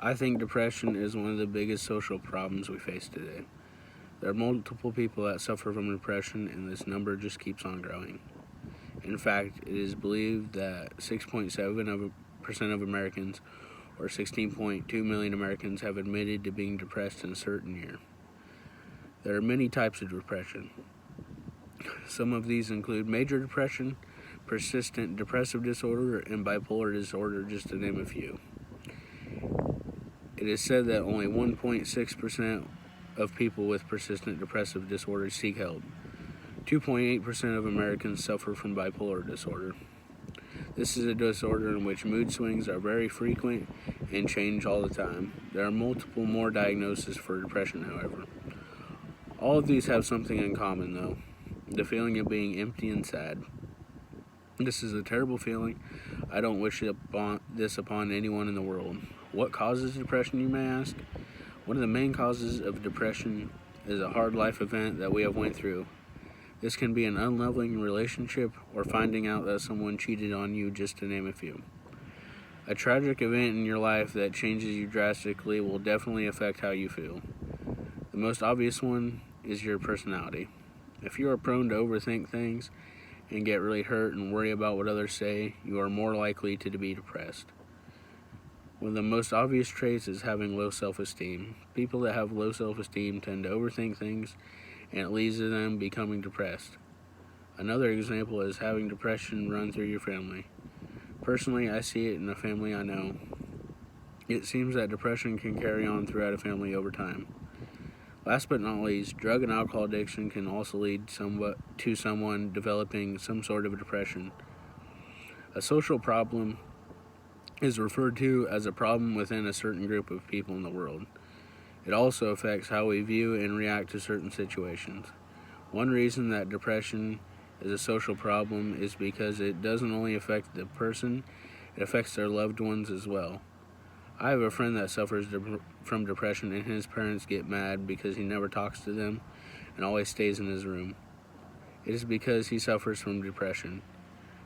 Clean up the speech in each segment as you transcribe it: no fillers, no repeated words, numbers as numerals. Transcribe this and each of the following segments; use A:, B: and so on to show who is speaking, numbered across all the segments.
A: I think depression is one of the biggest social problems we face today. There are multiple people that suffer from depression, and this number just keeps on growing. In fact, it is believed that 6.7% of Americans, or 16.2 million Americans, have admitted to being depressed in a certain year. There are many types of depression. Some of these include major depression, persistent depressive disorder, and bipolar disorder, just to name a few. It is said that only 1.6% of people with persistent depressive disorder seek help. 2.8% of Americans suffer from bipolar disorder. This is a disorder in which mood swings are very frequent and change all the time. There are multiple more diagnoses for depression, however. All of these have something in common, though: the feeling of being empty and sad. This is a terrible feeling. I don't wish this upon anyone in the world. What causes depression, you may ask? One of the main causes of depression is a hard life event that we have went through. This can be an unloving relationship or finding out that someone cheated on you, just to name a few. A tragic event in your life that changes you drastically will definitely affect how you feel. The most obvious one is your personality. If you are prone to overthink things and get really hurt and worry about what others say, you are more likely to be depressed. One of the most obvious traits is having low self-esteem. People that have low self-esteem tend to overthink things, and it leads to them becoming depressed. Another example is having depression run through your family. Personally, I see it in a family I know. It seems that depression can carry on throughout a family over time. Last but not least, drug and alcohol addiction can also lead to someone developing some sort of depression. A social problem is referred to as a problem within a certain group of people in the world. It also affects how we view and react to certain situations. One reason that depression is a social problem is because it doesn't only affect the person, it affects their loved ones as well. I have a friend that suffers from depression, and his parents get mad because he never talks to them and always stays in his room. It is because he suffers from depression.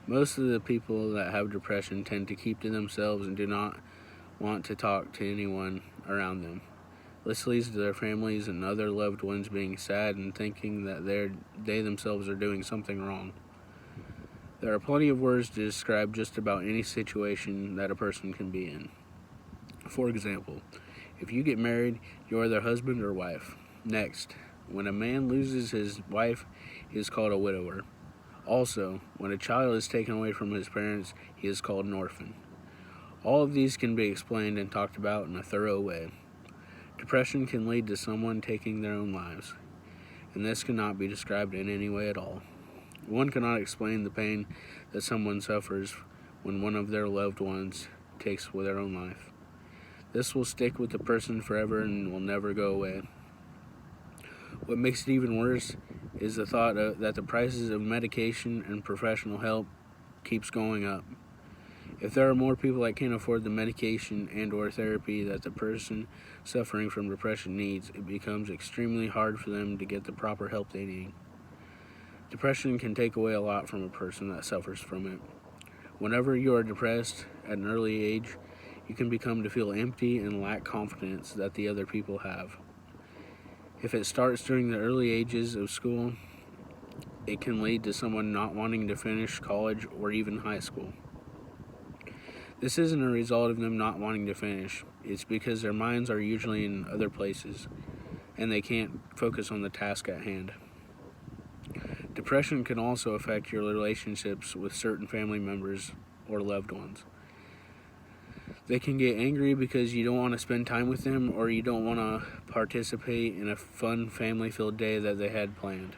A: Most of the people that have depression tend to keep to themselves and do not want to talk to anyone around them. This leads to their families and other loved ones being sad and thinking that they themselves are doing something wrong. There are plenty of words to describe just about any situation that a person can be in. For example, if you get married, you are their husband or wife. Next, when a man loses his wife, he is called a widower. Also, when a child is taken away from his parents, he is called an orphan. All of these can be explained and talked about in a thorough way. Depression can lead to someone taking their own lives, and this cannot be described in any way at all. One cannot explain the pain that someone suffers when one of their loved ones takes their own life. This will stick with the person forever and will never go away. What makes it even worse is the thought that the prices of medication and professional help keeps going up. If there are more people that can't afford the medication and or therapy that the person suffering from depression needs, it becomes extremely hard for them to get the proper help they need. Depression can take away a lot from a person that suffers from it. Whenever you are depressed at an early age, you can become to feel empty and lack confidence that the other people have. If it starts during the early ages of school, it can lead to someone not wanting to finish college or even high school. This isn't a result of them not wanting to finish. It's because their minds are usually in other places, and they can't focus on the task at hand. Depression can also affect your relationships with certain family members or loved ones. They can get angry because you don't want to spend time with them, or you don't want to participate in a fun family-filled day that they had planned.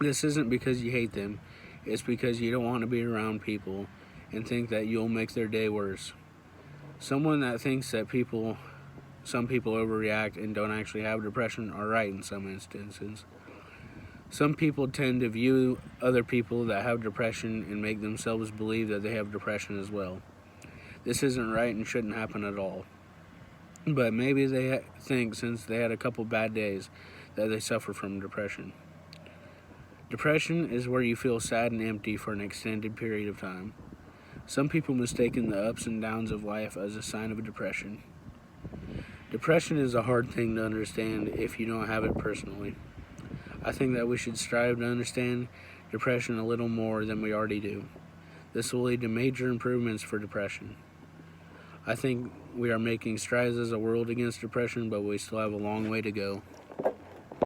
A: This isn't because you hate them, it's because you don't want to be around people and think that you'll make their day worse. Someone that thinks that some people overreact and don't actually have depression are right in some instances. Some people tend to view other people that have depression and make themselves believe that they have depression as well. This isn't right and shouldn't happen at all. But maybe they think, since they had a couple bad days, that they suffer from depression. Depression is where you feel sad and empty for an extended period of time. Some people mistake the ups and downs of life as a sign of a depression. Depression is a hard thing to understand if you don't have it personally. I think that we should strive to understand depression a little more than we already do. This will lead to major improvements for depression. I think we are making strides as a world against depression, but we still have a long way to go.